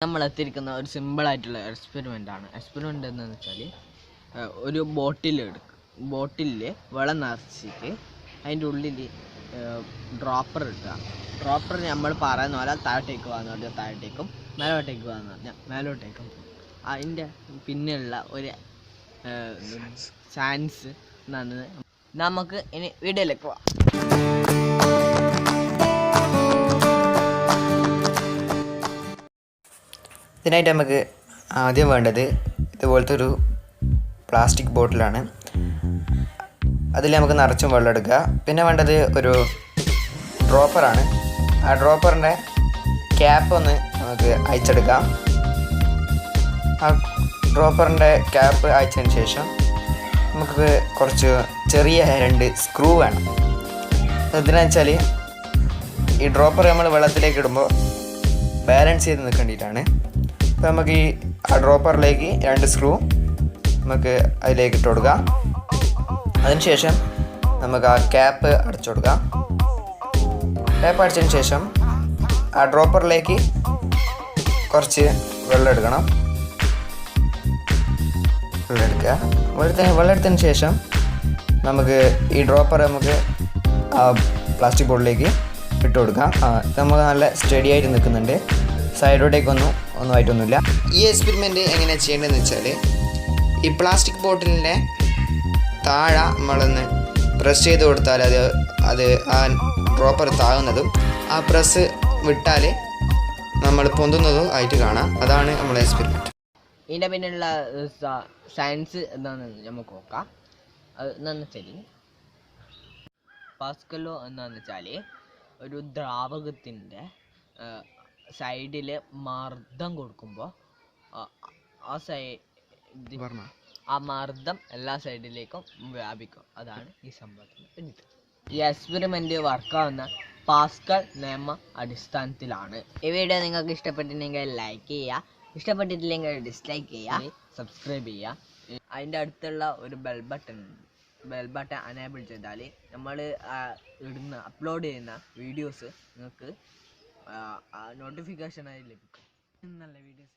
നമ്മൾ എത്തിയിരിക്കുന്ന ഒരു സിമ്പിളായിട്ടുള്ള എക്സ്പെരിമെൻ്റ് ആണ്. എക്സ്പെരിമെൻ്റ് എന്താണെന്ന് വെച്ചാൽ ഒരു ബോട്ടിലിൽ വെള്ളം നിറച്ചിട്ട് അതിൻ്റെ ഉള്ളിൽ ഡ്രോപ്പർ ഇട്ടുക. ഡ്രോപ്പർ നമ്മൾ പറയുന്ന പോലെ താഴോട്ടേക്ക് പോകാന്ന് പറഞ്ഞാൽ താഴോട്ടേക്കും, മേലോട്ടേക്ക് പോകാന്ന് പറഞ്ഞാൽ മേലോട്ടേക്കും. അതിൻ്റെ പിന്നെയുള്ള ഒരു സയൻസ് എന്നാണ്. നമുക്ക് ഇനി വീഡിയോയിലേക്ക് പോവാം. ഇതിനായിട്ട് നമുക്ക് ആദ്യം വേണ്ടത് ഇതുപോലത്തെ ഒരു പ്ലാസ്റ്റിക് ബോട്ടിലാണ്. അതിൽ നമുക്ക് നിറച്ചും വെള്ളം എടുക്കുക. പിന്നെ വേണ്ടത് ഒരു ഡ്രോപ്പറാണ്. ആ ഡ്രോപ്പറിൻ്റെ ക്യാപ്പ് ഒന്ന് നമുക്ക് അയച്ചെടുക്കാം. ആ ഡ്രോപ്പറിൻ്റെ ക്യാപ്പ് അയച്ചതിന് ശേഷം നമുക്ക് കുറച്ച് ചെറിയ 2 സ്ക്രൂ വേണം. എന്തിനാണെന്ന് വെച്ചാൽ ഈ ഡ്രോപ്പർ നമ്മൾ വെള്ളത്തിലേക്ക് ഇടുമ്പോൾ ബാലൻസ് ചെയ്ത് നിൽക്കേണ്ടിയിട്ടാണ്. അപ്പോൾ നമുക്ക് ആ ഡ്രോപ്പറിലേക്ക് 2 സ്ക്രൂ നമുക്ക് അതിലേക്ക് ഇട്ട് കൊടുക്കാം. അതിനുശേഷം നമുക്ക് ആ ക്യാപ്പ് അടച്ചു കൊടുക്കാം. ക്യാപ്പ് അടച്ചതിന് ശേഷം ആ ഡ്രോപ്പറിലേക്ക് കുറച്ച് വെള്ളം എടുക്കണം. വെള്ളം എടുത്തതിന് ശേഷം നമുക്ക് ഈ ഡ്രോപ്പർ നമുക്ക് ആ പ്ലാസ്റ്റിക് ബോട്ടിലേക്ക് ഇട്ട് കൊടുക്കാം. നമുക്ക് നല്ല സ്റ്റഡി ആയിട്ട് നിൽക്കുന്നുണ്ട്. സൈഡോട്ടേക്കൊന്നും ആയിട്ടൊന്നുമില്ല. ഈ എക്സ്പെരിമെൻറ്റ് എങ്ങനെയാണ് ചെയ്യേണ്ടതെന്ന് വെച്ചാൽ ഈ പ്ലാസ്റ്റിക് ബോട്ടിലിൻ്റെ താഴെ നമ്മളൊന്ന് പ്രസ് ചെയ്ത് കൊടുത്താൽ അത് ആ ഡ്രോപ്പർ താകുന്നതും ആ പ്രസ് വിട്ടാൽ നമ്മൾ പൊന്തുന്നതും ആയിട്ട് കാണാം. അതാണ് നമ്മളെ എക്സ്പെരിമെൻറ്റ്. ഇതിൻ്റെ പിന്നെയുള്ള സയൻസ് എന്താണെന്ന് നമുക്ക് നോക്കാം. അത് എന്താണെന്ന് വെച്ചാൽ പാസ്കലോ എന്താണെന്ന് വെച്ചാൽ ഒരു ദ്രാവകത്തിൻ്റെ സൈഡിൽ മർദ്ദം കൊടുക്കുമ്പോൾ ആ മർദ്ദം എല്ലാ സൈഡിലേക്കും വ്യാപിക്കും. അതാണ് ഈ സംഭവത്തിൻ്റെ പിന്നിൽ. ഈ എക്സ്പെരിമെൻ്റ് വർക്കാവുന്ന പാസ്കൽ നിയമ അടിസ്ഥാനത്തിലാണ്. ഈ വീഡിയോ നിങ്ങൾക്ക് ഇഷ്ടപ്പെട്ടിട്ടുണ്ടെങ്കിൽ ലൈക്ക് ചെയ്യുക, ഇഷ്ടപ്പെട്ടിട്ടില്ലെങ്കിൽ ഡിസ്ലൈക്ക് ചെയ്യുക, സബ്സ്ക്രൈബ് ചെയ്യുക. അതിൻ്റെ അടുത്തുള്ള ഒരു ബെൽ ബട്ടൺ അനേബിൾ ചെയ്താൽ നമ്മൾ അപ്ലോഡ് ചെയ്യുന്ന വീഡിയോസ് നിങ്ങൾക്ക് നോട്ടിഫിക്കേഷനായി ലഭിക്കും. നല്ല വീഡിയോസ്.